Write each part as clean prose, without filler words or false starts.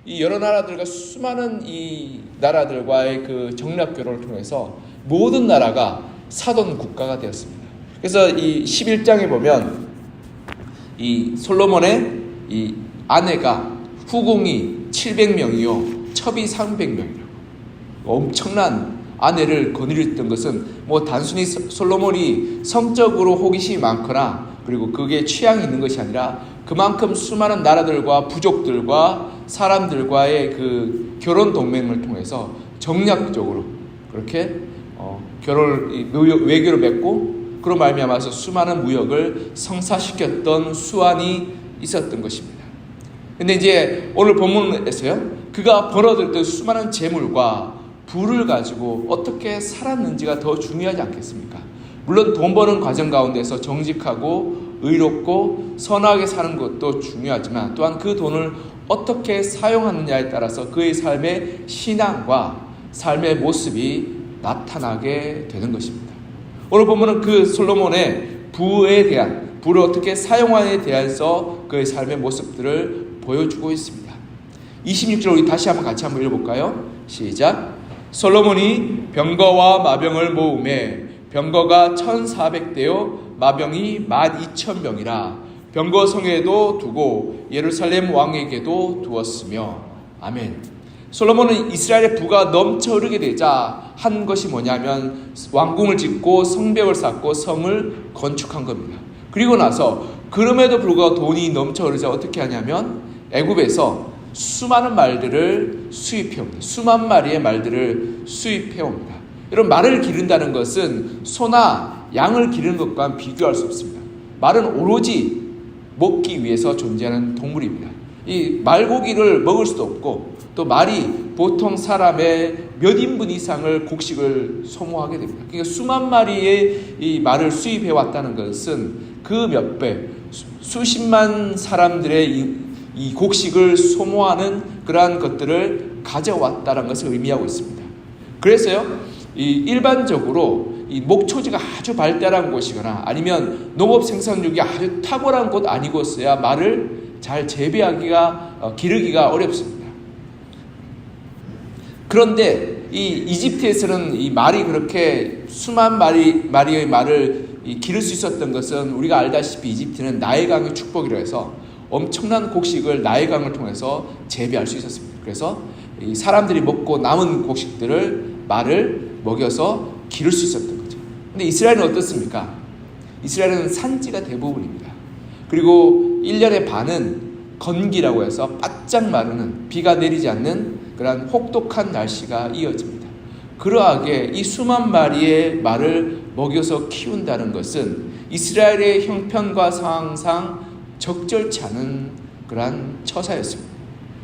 이 여러 나라들과 수많은 이 나라들과의 그 정략 교류를 통해서 모든 나라가 사돈 국가가 되었습니다. 그래서 이 11장에 보면 이 솔로몬의 이 아내가 후궁이 700명이요 첩이 300명이라고 엄청난 아내를 거느렸던 것은 뭐 단순히 솔로몬이 성적으로 호기심이 많거나 그리고 그게 취향이 있는 것이 아니라 그만큼 수많은 나라들과 부족들과 사람들과의 그 결혼 동맹을 통해서 정략적으로 그렇게 외교를 맺고 그로 말미암아서 수많은 무역을 성사시켰던 수완이 있었던 것입니다. 근데 이제 오늘 본문에서요, 그가 벌어들였던 수많은 재물과 부를 가지고 어떻게 살았는지가 더 중요하지 않겠습니까? 물론 돈 버는 과정 가운데서 정직하고 의롭고 선하게 사는 것도 중요하지만 또한 그 돈을 어떻게 사용하느냐에 따라서 그의 삶의 신앙과 삶의 모습이 나타나게 되는 것입니다. 오늘 보면은 그 솔로몬의 부를 어떻게 사용하느냐에 대해서 그의 삶의 모습들을 보여주고 있습니다. 26절 우리 다시 한번 같이 한번 읽어볼까요? 시작. 솔로몬이 병거와 마병을 모으매 병거가 1400대요 마병이 12,000명이라 병거 성에도 두고 예루살렘 왕에게도 두었으며. 아멘. 솔로몬은 이스라엘의 부가 넘쳐 흐르게 되자 한 것이 뭐냐면 왕궁을 짓고 성벽을 쌓고 성을 건축한 겁니다. 그리고 나서 그럼에도 불구하고 돈이 넘쳐 흐르자 어떻게 하냐면 애굽에서 수많은 말들을 수입해옵니다. 수만 마리의 말들을 수입해옵니다. 여러분, 말을 기른다는 것은 소나 양을 기르는 것과 비교할 수 없습니다. 말은 오로지 먹기 위해서 존재하는 동물입니다. 이 말고기를 먹을 수도 없고 또 말이 보통 사람의 몇 인분 이상을 곡식을 소모하게 됩니다. 그러니까 수만 마리의 이 말을 수입해 왔다는 것은 그 몇 배, 수십만 사람들의 이 곡식을 소모하는 그러한 것들을 가져왔다는 것을 의미하고 있습니다. 그래서요, 일반적으로 이 목초지가 아주 발달한 곳이거나 아니면 농업 생산력이 아주 탁월한 곳 아니고서야 말을 잘 재배하기가 기르기가 어렵습니다. 그런데 이 이집트에서는 이 말이 그렇게 수만 마리의 말을 기를 수 있었던 것은 우리가 알다시피 이집트는 나일강의 축복이라 해서 엄청난 곡식을 나일강을 통해서 재배할 수 있었습니다. 그래서 이 사람들이 먹고 남은 곡식들을 말을 먹여서 기를 수 있었던 거죠. 근데 이스라엘은 어떻습니까? 이스라엘은 산지가 대부분입니다. 그리고 1년의 반은 건기라고 해서 바짝 마르는 비가 내리지 않는 그러한 혹독한 날씨가 이어집니다. 그러하게 이 수만 마리의 말을 먹여서 키운다는 것은 이스라엘의 형편과 상황상 적절치 않은 그러한 처사였습니다.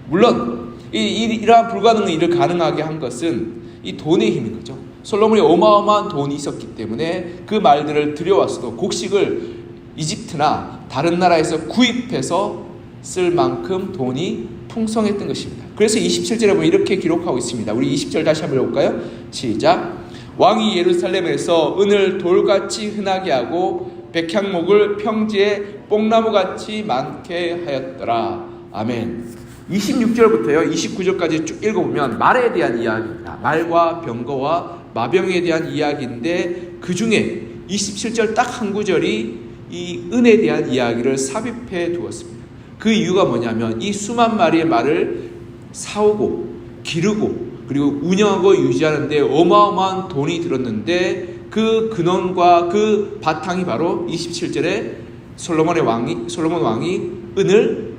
물론 이러한 불가능한 일을 가능하게 한 것은 이 돈의 힘인 거죠. 솔로몬이 어마어마한 돈이 있었기 때문에 그 말들을 들여왔어도 곡식을 이집트나 다른 나라에서 구입해서 쓸 만큼 돈이 풍성했던 것입니다. 그래서 27절에 보면 이렇게 기록하고 있습니다. 우리 20절 다시 한번 읽어볼까요? 시작. 왕이 예루살렘에서 은을 돌같이 흔하게 하고 백향목을 평지에 뽕나무같이 많게 하였더라. 아멘. 26절부터요 29절까지 쭉 읽어보면 말에 대한 이야기입니다. 말과 병거와 마병에 대한 이야기인데 그 중에 27절 딱 한 구절이 이 은에 대한 이야기를 삽입해 두었습니다. 그 이유가 뭐냐면 이 수만 마리의 말을 사오고 기르고 그리고 운영하고 유지하는 데 어마어마한 돈이 들었는데 그 근원과 그 바탕이 바로 27절에 솔로몬 왕이 은을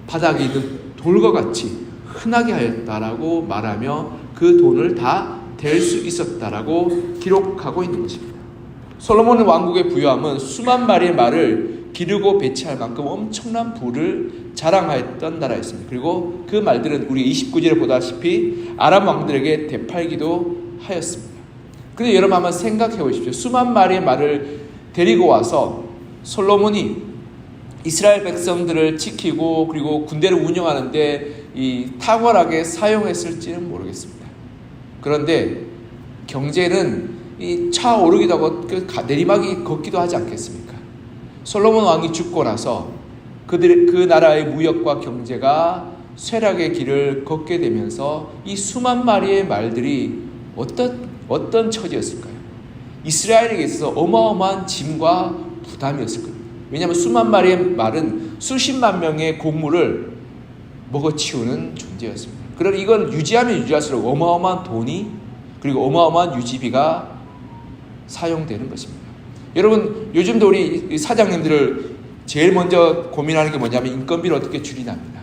바닥에 있는 돌과 같이 흔하게 하였다라고 말하며 그 돈을 다 댈 수 있었다라고 기록하고 있는 것입니다. 솔로몬 왕국의 부유함은 수만 마리의 말을 기르고 배치할 만큼 엄청난 부를 자랑하였던 나라였습니다. 그리고 그 말들은 우리 29절에 보다시피 아람 왕들에게 되팔기도 하였습니다. 그런데 여러분 한번 생각해 보십시오. 수만 마리의 말을 데리고 와서 솔로몬이 이스라엘 백성들을 지키고 그리고 군대를 운영하는데 이 탁월하게 사용했을지는 모르겠습니다. 그런데 경제는 이 차오르기도 하고 내리막이 걷기도 하지 않겠습니까? 솔로몬 왕이 죽고 나서 그 나라의 무역과 경제가 쇠락의 길을 걷게 되면서 이 수만 마리의 말들이 어떤 처지였을까요? 이스라엘에게 있어서 어마어마한 짐과 부담이었을 겁니다. 왜냐하면 수만 마리의 말은 수십만 명의 곡물을 먹어치우는 존재였습니다. 그러니 이건 유지하면 유지할수록 어마어마한 돈이 그리고 어마어마한 유지비가 사용되는 것입니다. 여러분, 요즘도 우리 사장님들을 제일 먼저 고민하는 게 뭐냐면 인건비를 어떻게 줄이냐입니다.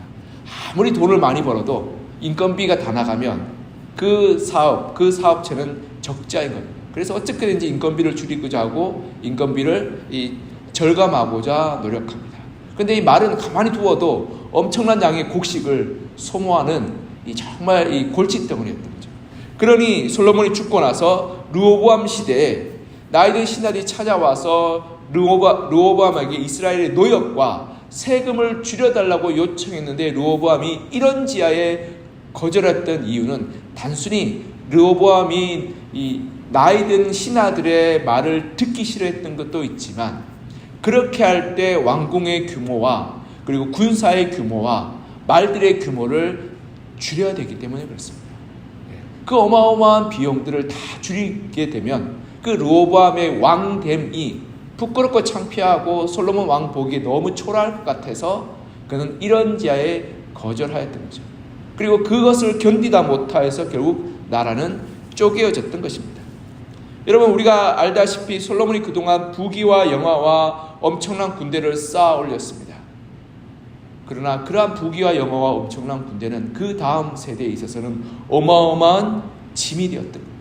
아무리 돈을 많이 벌어도 인건비가 다 나가면 그 사업체는 적자인 겁니다. 그래서 어떻게든지 인건비를 줄이고자 하고 인건비를 절감하고자 노력합니다. 그런데 이 말은 가만히 두어도 엄청난 양의 곡식을 소모하는 정말 골칫덩어리였던 거죠. 그러니 솔로몬이 죽고 나서 르호보암 시대에 나이든 신하들이 찾아와서 르호보암에게 이스라엘의 노역과 세금을 줄여달라고 요청했는데 르호보암이 이런 지하에 거절했던 이유는 단순히 르호보암이 이 나이든 신하들의 말을 듣기 싫어했던 것도 있지만 그렇게 할 때 왕궁의 규모와 그리고 군사의 규모와 말들의 규모를 줄여야 되기 때문에 그렇습니다. 그 어마어마한 비용들을 다 줄이게 되면 그 르호보암의 왕됨이 부끄럽고 창피하고 솔로몬 왕 보기에 너무 초라할 것 같아서 그는 이런 지하에 거절하였던 거죠. 그리고 그것을 견디다 못하여서 결국 나라는 쪼개어졌던 것입니다. 여러분, 우리가 알다시피 솔로몬이 그동안 부귀와 영화와 엄청난 군대를 쌓아 올렸습니다. 그러나 그러한 부귀와 영화와 엄청난 군대는 그 다음 세대에 있어서는 어마어마한 짐이 되었던 겁니다.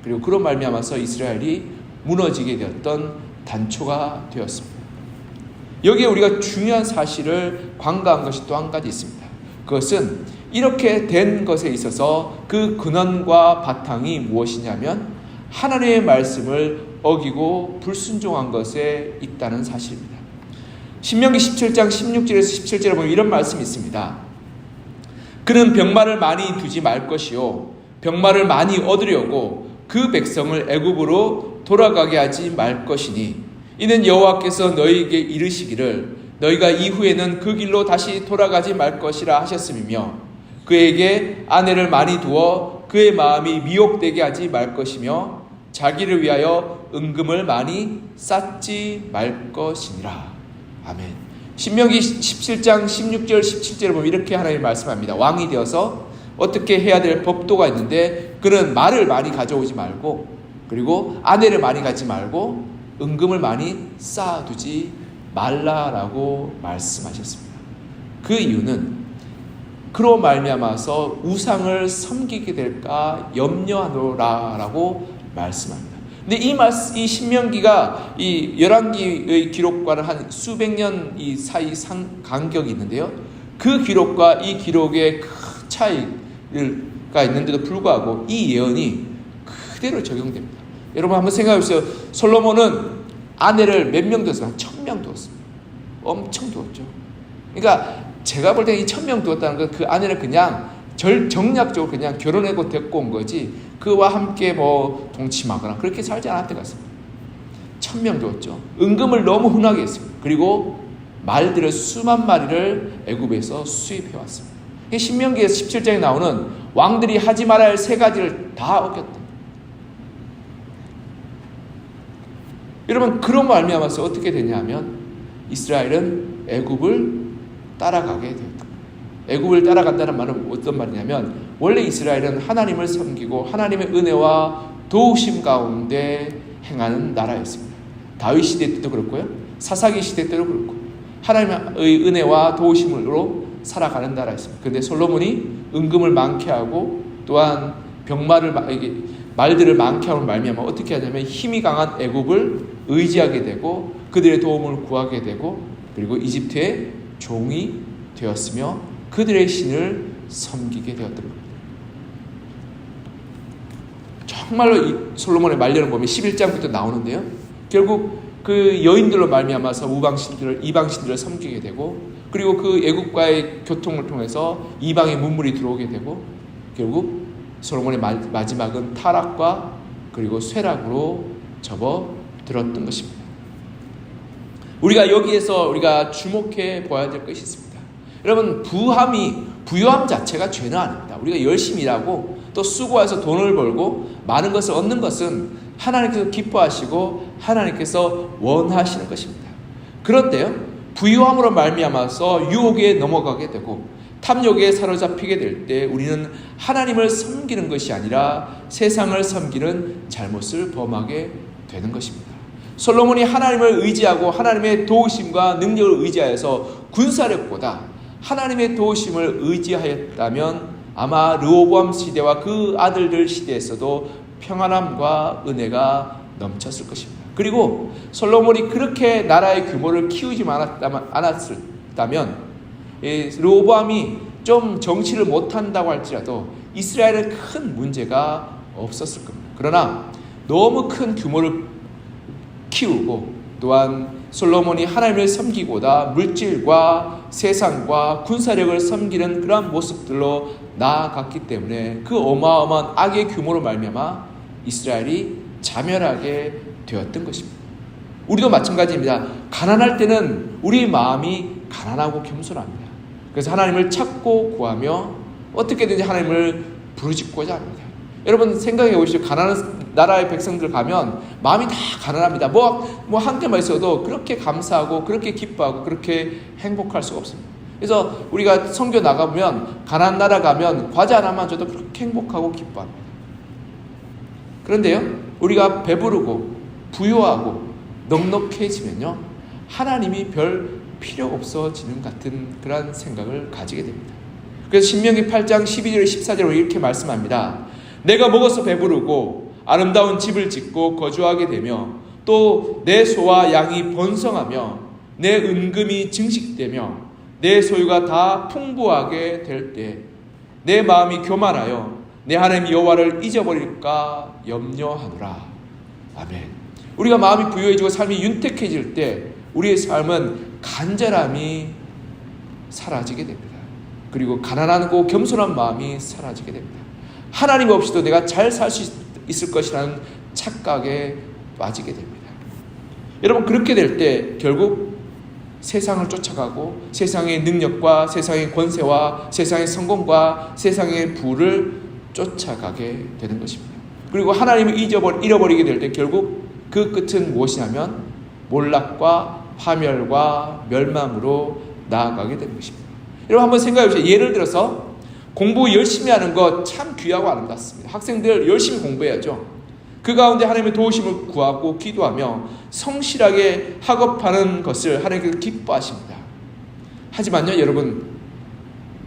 그리고 그런 말미암아서 이스라엘이 무너지게 되었던 단초가 되었습니다. 여기에 우리가 중요한 사실을 관가한 것이 또 한 가지 있습니다. 그것은 이렇게 된 것에 있어서 그 근원과 바탕이 무엇이냐면 하나님의 말씀을 어기고 불순종한 것에 있다는 사실입니다. 신명기 17장 16절에서 17절에 보면 이런 말씀이 있습니다. 그는 병마를 많이 두지 말 것이요 병마를 많이 얻으려고 그 백성을 애굽으로 돌아가게 하지 말 것이니 이는 여호와께서 너희에게 이르시기를 너희가 이후에는 그 길로 다시 돌아가지 말 것이라 하셨음이며 그에게 아내를 많이 두어 그의 마음이 미혹되게 하지 말 것이며 자기를 위하여 은금을 많이 쌓지 말 것이니라. 아멘. 신명기 17장 16절 17절을 보면 이렇게 하나님 말씀합니다. 왕이 되어서 어떻게 해야 될 법도가 있는데 그는 말을 많이 가져오지 말고 그리고 아내를 많이 가지 말고 은금을 많이 쌓아두지 말라라고 말씀하셨습니다. 그 이유는 그로 말미암아서 우상을 섬기게 될까 염려하노라라고 말씀합니다. 근데 이 신명기가 이 열왕기의 기록과는 한 수백 년 이 사이 간격이 있는데요. 그 기록과 이 기록의 큰 차이가 있는데도 불구하고 이 예언이 그대로 적용됩니다. 여러분 한번 생각해 보세요. 솔로몬은 아내를 몇 명 두었어요? 한 1000명 두었습니다. 엄청 두었죠. 그러니까 제가 볼 때 이 1000명 두었다는 건 그 아내를 그냥 정략적으로 그냥 결혼하고 데리고 온 거지 그와 함께 뭐 동침하거나 그렇게 살지 않았던 것 같습니다. 1000명 두었죠. 은금을 너무 흔하게 했습니다. 그리고 말들을 수만 마리를 애굽에서 수입해 왔습니다. 신명기에서 17장에 나오는 왕들이 하지 말아야 할 세 가지를 다 어겼다. 여러분 그런 말미암아서 어떻게 되냐면 이스라엘은 애굽을 따라가게 되었다. 애굽을 따라간다는 말은 어떤 말이냐면 원래 이스라엘은 하나님을 섬기고 하나님의 은혜와 도우심 가운데 행하는 나라였습니다. 다윗 시대 때도 그렇고요. 사사기 시대 때도 그렇고 하나님의 은혜와 도우심으로 살아가는 나라였습니다. 그런데 솔로몬이 은금을 많게 하고 또한 말들을 많게 하고 말미암아 어떻게 하냐면 힘이 강한 애굽을 의지하게 되고 그들의 도움을 구하게 되고 그리고 이집트의 종이 되었으며 그들의 신을 섬기게 되었던 겁니다. 정말로 이 솔로몬의 말년을 보면 11장부터 나오는데요. 결국 그 여인들로 말미암아서 이방신들을 섬기게 되고 그리고 그 애국과의 교통을 통해서 이방의 문물이 들어오게 되고 결국 솔로몬의 마지막은 타락과 그리고 쇠락으로 접어들었던 것입니다. 우리가 여기에서 우리가 주목해 보아야 될 것이 있습니다. 여러분, 부유함 자체가 죄는 아닙니다. 우리가 열심히 일하고 또 수고해서 돈을 벌고 많은 것을 얻는 것은 하나님께서 기뻐하시고 하나님께서 원하시는 것입니다. 그런데요, 부유함으로 말미암아서 유혹에 넘어가게 되고 탐욕에 사로잡히게 될 때 우리는 하나님을 섬기는 것이 아니라 세상을 섬기는 잘못을 범하게 되는 것입니다. 솔로몬이 하나님을 의지하고 하나님의 도우심과 능력을 의지하여서 군사력보다 하나님의 도우심을 의지하였다면 아마 르호보암 시대와 그 아들들 시대에서도 평안함과 은혜가 넘쳤을 것입니다. 그리고 솔로몬이 그렇게 나라의 규모를 키우지 않았다면 르호보암이 좀 정치를 못한다고 할지라도 이스라엘에 큰 문제가 없었을 겁니다. 그러나 너무 큰 규모를 키우고 또한 솔로몬이 하나님을 섬기고자 물질과 세상과 군사력을 섬기는 그러한 모습들로 나아갔기 때문에 그 어마어마한 악의 규모로 말미암아 이스라엘이 자멸하게 되었던 것입니다. 우리도 마찬가지입니다. 가난할 때는 우리 마음이 가난하고 겸손합니다. 그래서 하나님을 찾고 구하며 어떻게든지 하나님을 부르짖고자 합니다. 여러분 생각해 보시죠. 가난한 나라의 백성들 가면 마음이 다 가난합니다. 뭐 한 개만 있어도 그렇게 감사하고 그렇게 기뻐하고 그렇게 행복할 수가 없습니다. 그래서 우리가 선교 나가보면 가난한 나라 가면 과자 하나만 줘도 그렇게 행복하고 기뻐합니다. 그런데요, 우리가 배부르고 부유하고 넉넉해지면요, 하나님이 별 필요 없어지는 같은 그런 생각을 가지게 됩니다. 그래서 신명기 8장 12절 14절로 이렇게 말씀합니다. 내가 먹어서 배부르고 아름다운 집을 짓고 거주하게 되며 또 내 소와 양이 번성하며 내 은금이 증식되며 내 소유가 다 풍부하게 될 때 내 마음이 교만하여 내 하나님 여호와를 잊어버릴까 염려하노라. 아멘. 우리가 마음이 부유해지고 삶이 윤택해질 때 우리의 삶은 간절함이 사라지게 됩니다. 그리고 가난하고 겸손한 마음이 사라지게 됩니다. 하나님 없이도 내가 잘 살 수 있을 것이라는 착각에 빠지게 됩니다. 여러분, 그렇게 될 때 결국 세상을 쫓아가고 세상의 능력과 세상의 권세와 세상의 성공과 세상의 부를 쫓아가게 되는 것입니다. 그리고 하나님을 잃어버리게 될 때 결국 그 끝은 무엇이냐면 몰락과 파멸과 멸망으로 나아가게 되는 것입니다. 여러분 한번 생각해 보세요. 예를 들어서 공부 열심히 하는 것 참 귀하고 아름답습니다. 학생들 열심히 공부해야죠. 그 가운데 하나님의 도우심을 구하고 기도하며 성실하게 학업하는 것을 하나님께서 기뻐하십니다. 하지만요, 여러분,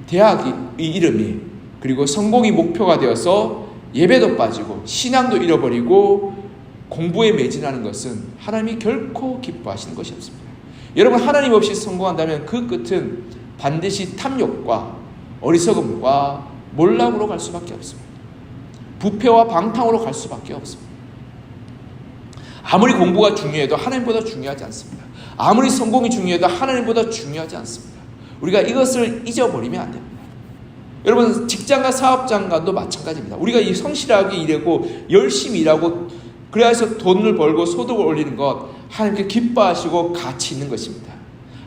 대학이 이름이 그리고 성공이 목표가 되어서 예배도 빠지고 신앙도 잃어버리고 공부에 매진하는 것은 하나님이 결코 기뻐하시는 것이 없습니다. 여러분, 하나님 없이 성공한다면 그 끝은 반드시 탐욕과 어리석음과 몰락으로 갈 수밖에 없습니다. 부패와 방탕으로 갈 수밖에 없습니다. 아무리 공부가 중요해도 하나님보다 중요하지 않습니다. 아무리 성공이 중요해도 하나님보다 중요하지 않습니다. 우리가 이것을 잊어버리면 안 됩니다. 여러분, 직장과 사업장과도 마찬가지입니다. 우리가 이 성실하게 일하고 열심히 일하고 그래서 돈을 벌고 소득을 올리는 것 하나님께 기뻐하시고 가치 있는 것입니다.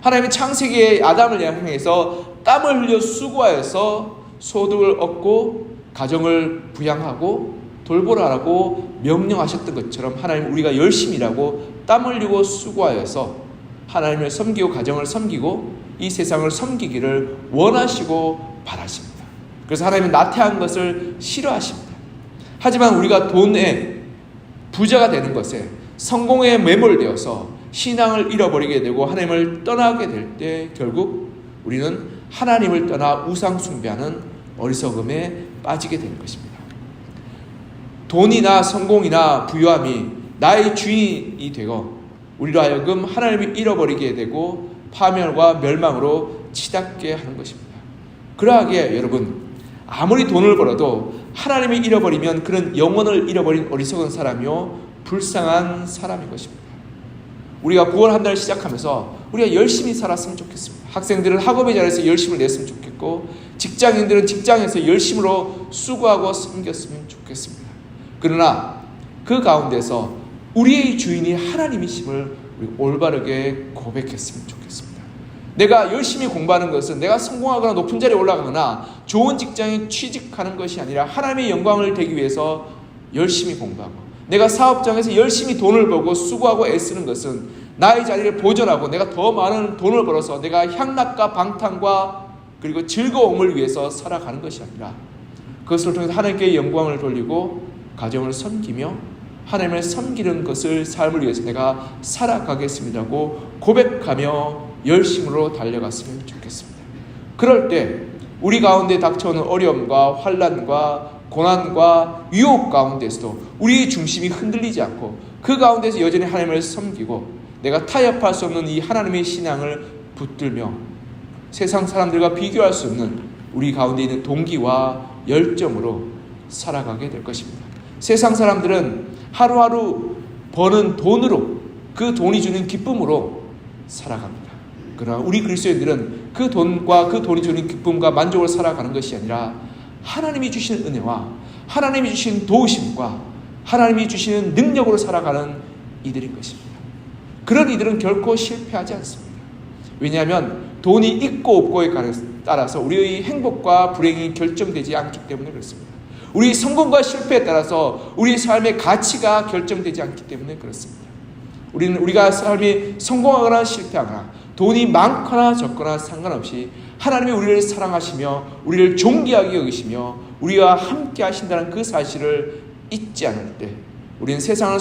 하나님의 창세기의 아담을 향해서 땀을 흘려 수고하여서 소득을 얻고 가정을 부양하고 돌보라고 명령하셨던 것처럼 하나님 우리가 열심히 일하고 땀 흘리고 수고하여서 하나님을 섬기고 가정을 섬기고 이 세상을 섬기기를 원하시고 바라십니다. 그래서 하나님은 나태한 것을 싫어하십니다. 하지만 우리가 돈에 부자가 되는 것에 성공에 매몰되어서 신앙을 잃어버리게 되고 하나님을 떠나게 될 때 결국 우리는 하나님을 떠나 우상 숭배하는 어리석음에 빠지게 되는 것입니다. 돈이나 성공이나 부유함이 나의 주인이 되고 우리로 하여금 하나님을 잃어버리게 되고 파멸과 멸망으로 치닫게 하는 것입니다. 그러하기에 여러분, 아무리 돈을 벌어도 하나님을 잃어버리면 그는 영혼을 잃어버린 어리석은 사람이요 불쌍한 사람인 것입니다. 우리가 9월 한 달 시작하면서 우리가 열심히 살았으면 좋겠습니다. 학생들은 학업의 자리에서 열심을 냈으면 좋겠고 직장인들은 직장에서 열심으로 수고하고 섬겼으면 좋겠습니다. 그러나 그 가운데서 우리의 주인이 하나님이심을 우리 올바르게 고백했으면 좋겠습니다. 내가 열심히 공부하는 것은 내가 성공하거나 높은 자리에 올라가거나 좋은 직장에 취직하는 것이 아니라 하나님의 영광을 되기 위해서 열심히 공부하고, 내가 사업장에서 열심히 돈을 벌고 수고하고 애쓰는 것은 나의 자리를 보존하고 내가 더 많은 돈을 벌어서 내가 향락과 방탕과 그리고 즐거움을 위해서 살아가는 것이 아니라, 그것을 통해서 하나님께 영광을 돌리고 가정을 섬기며 하나님을 섬기는 것을 삶을 위해서 내가 살아가겠습니다고 고백하며 열심으로 달려갔으면 좋겠습니다. 그럴 때 우리 가운데 닥쳐오는 어려움과 환난과 고난과 유혹 가운데서도 우리의 중심이 흔들리지 않고 그 가운데서 여전히 하나님을 섬기고 내가 타협할 수 없는 이 하나님의 신앙을 붙들며 세상 사람들과 비교할 수 없는 우리 가운데 있는 동기와 열정으로 살아가게 될 것입니다. 세상 사람들은 하루하루 버는 돈으로, 그 돈이 주는 기쁨으로 살아갑니다. 그러나 우리 그리스도인들은 그 돈과 그 돈이 주는 기쁨과 만족을 살아가는 것이 아니라 하나님이 주시는 은혜와 하나님이 주신 도우심과 하나님이 주시는 능력으로 살아가는 이들인 것입니다. 그런 이들은 결코 실패하지 않습니다. 왜냐하면 돈이 있고 없고에 따라서 우리의 행복과 불행이 결정되지 않기 때문에 그렇습니다. 우리 성공과 실패에 따라서 우리의 삶의 가치가 결정되지 않기 때문에 그렇습니다. 우리가 삶이 성공하거나 실패하거나 돈이 많거나 적거나 상관없이 하나님이 우리를 사랑하시며 우리를 존귀하게 여기시며 우리와 함께 하신다는 그 사실을 잊지 않을 때 우리는 세상을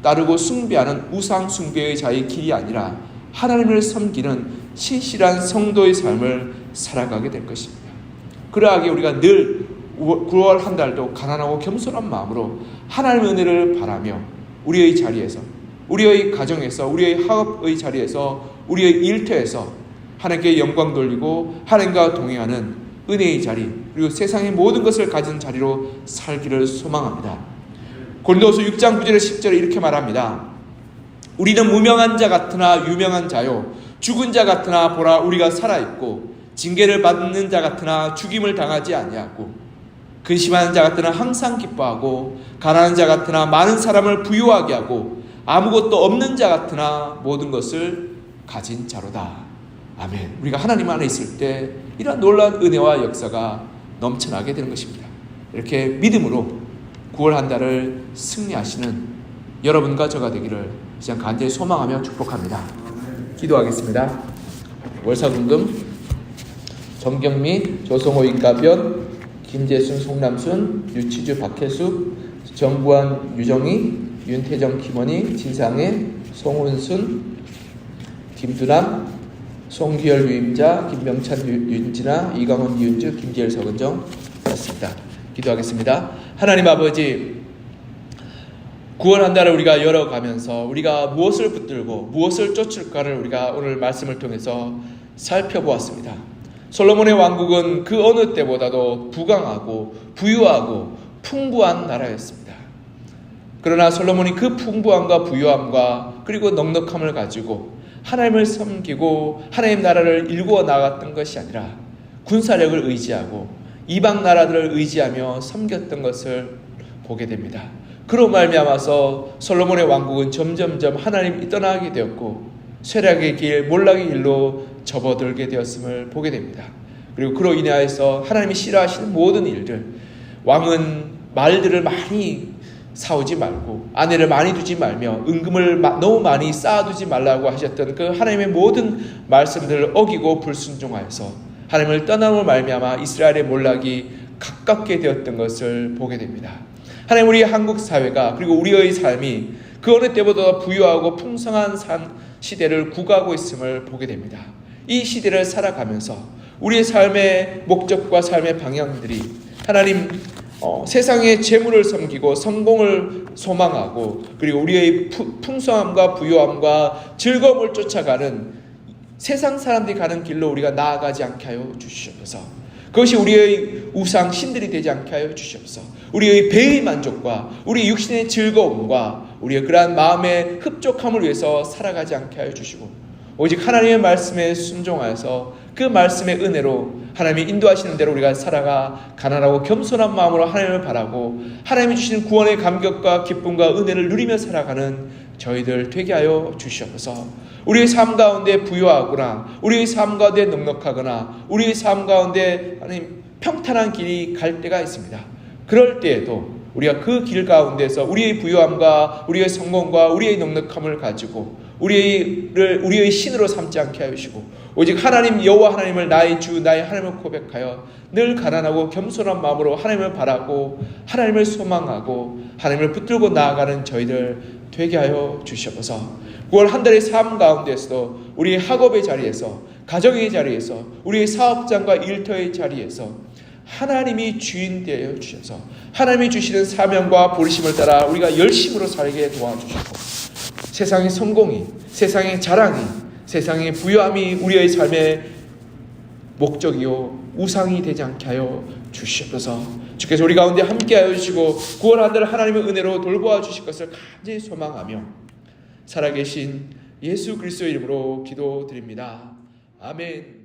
따르고 숭배하는 우상 숭배의 자의 길이 아니라 하나님을 섬기는 신실한 성도의 삶을 살아가게 될 것입니다. 그러하게 우리가 늘 9월 한 달도 가난하고 겸손한 마음으로 하나님의 은혜를 바라며 우리의 자리에서, 우리의 가정에서, 우리의 학업의 자리에서, 우리의 일터에서 하나님께 영광 돌리고 하나님과 동행하는 은혜의 자리, 그리고 세상의 모든 것을 가진 자리로 살기를 소망합니다. 고린도후서 6장 9절에 10절에 이렇게 말합니다. 우리는 무명한 자 같으나 유명한 자요, 죽은 자 같으나 보라 우리가 살아있고, 징계를 받는 자 같으나 죽임을 당하지 아니하고, 근심하는 자 같으나 항상 기뻐하고, 가난한 자 같으나 많은 사람을 부유하게 하고, 아무것도 없는 자 같으나 모든 것을 가진 자로다. 아멘. 우리가 하나님 안에 있을 때 이러한 놀라운 은혜와 역사가 넘쳐나게 되는 것입니다. 이렇게 믿음으로 9월 한 달을 승리하시는 여러분과 저가 되기를 시간 간절히 소망하며 축복합니다. 기도하겠습니다. 월사금금 정경미, 조성호, 임가변, 김재순, 송남순, 유치주, 박혜숙, 정부환, 유정희, 윤태정, 김원희, 진상혜, 송은순, 김두남, 송기열, 유임자, 김명찬, 윤진아, 이강원, 이윤주, 김기열, 서근정 였습니다. 기도하겠습니다. 하나님 아버지, 9월 한 달을 우리가 열어가면서 우리가 무엇을 붙들고 무엇을 쫓을까를 우리가 오늘 말씀을 통해서 살펴보았습니다. 솔로몬의 왕국은 그 어느 때보다도 부강하고 부유하고 풍부한 나라였습니다. 그러나 솔로몬이 그 풍부함과 부유함과 그리고 넉넉함을 가지고 하나님을 섬기고 하나님 나라를 일구어 나갔던 것이 아니라 군사력을 의지하고 이방 나라들을 의지하며 섬겼던 것을 보게 됩니다. 그로 말미암아서 솔로몬의 왕국은 점점점 하나님이 떠나게 되었고 쇠락의 길, 몰락의 길로 접어들게 되었음을 보게 됩니다. 그리고 그로 인하여서 하나님이 싫어하시는 모든 일들, 왕은 말들을 많이 사오지 말고 아내를 많이 두지 말며 은금을 너무 많이 쌓아두지 말라고 하셨던 그 하나님의 모든 말씀들을 어기고 불순종하여서 하나님을 떠남으로 말미암아 이스라엘의 몰락이 가깝게 되었던 것을 보게 됩니다. 하나님, 우리 한국 사회가 그리고 우리의 삶이 그 어느 때보다 부유하고 풍성한 시대를 구가하고 있음을 보게 됩니다. 이 시대를 살아가면서 우리의 삶의 목적과 삶의 방향들이 하나님 세상의 재물을 섬기고 성공을 소망하고 그리고 우리의 풍성함과 부유함과 즐거움을 쫓아가는 세상 사람들이 가는 길로 우리가 나아가지 않게 하여 주시옵소서. 그것이 우리의 우상 신들이 되지 않게 하여 주시옵소서. 우리의 배의 만족과 우리 육신의 즐거움과 우리의 그러한 마음의 흡족함을 위해서 살아가지 않게 하여 주시고 오직 하나님의 말씀에 순종하여서 그 말씀의 은혜로 하나님이 인도하시는 대로 우리가 살아가 가난하고 겸손한 마음으로 하나님을 바라고 하나님이 주시는 구원의 감격과 기쁨과 은혜를 누리며 살아가는 저희들 되게 하여 주시옵소서. 우리의 삶 가운데 부유하거나 우리의 삶 가운데 넉넉하거나 우리의 삶 가운데 하나님 평탄한 길이 갈 때가 있습니다. 그럴 때에도 우리가 그 길 가운데서 우리의 부유함과 우리의 성공과 우리의 넉넉함을 가지고 우리의 신으로 삼지 않게 하시고 오직 하나님 여호와 하나님을 나의 주 나의 하나님을 고백하여 늘 가난하고 겸손한 마음으로 하나님을 바라고 하나님을 소망하고 하나님을 붙들고 나아가는 저희들 되게 하여 주시옵소서. 9월 한 달의 삶 가운데서도 우리의 학업의 자리에서 가정의 자리에서 우리의 사업장과 일터의 자리에서 하나님이 주인 되어 주셔서 하나님이 주시는 사명과 부르심을 따라 우리가 열심으로 살게 도와주시고 세상의 성공이 세상의 자랑이 세상의 부유함이 우리의 삶의 목적이요 우상이 되지 않게 하여 주시옵소서. 주께서 우리 가운데 함께하여 주시고 9월 한 달 하나님의 은혜로 돌보아 주실 것을 간절히 소망하며 살아계신 예수 그리스도의 이름으로 기도드립니다. 아멘.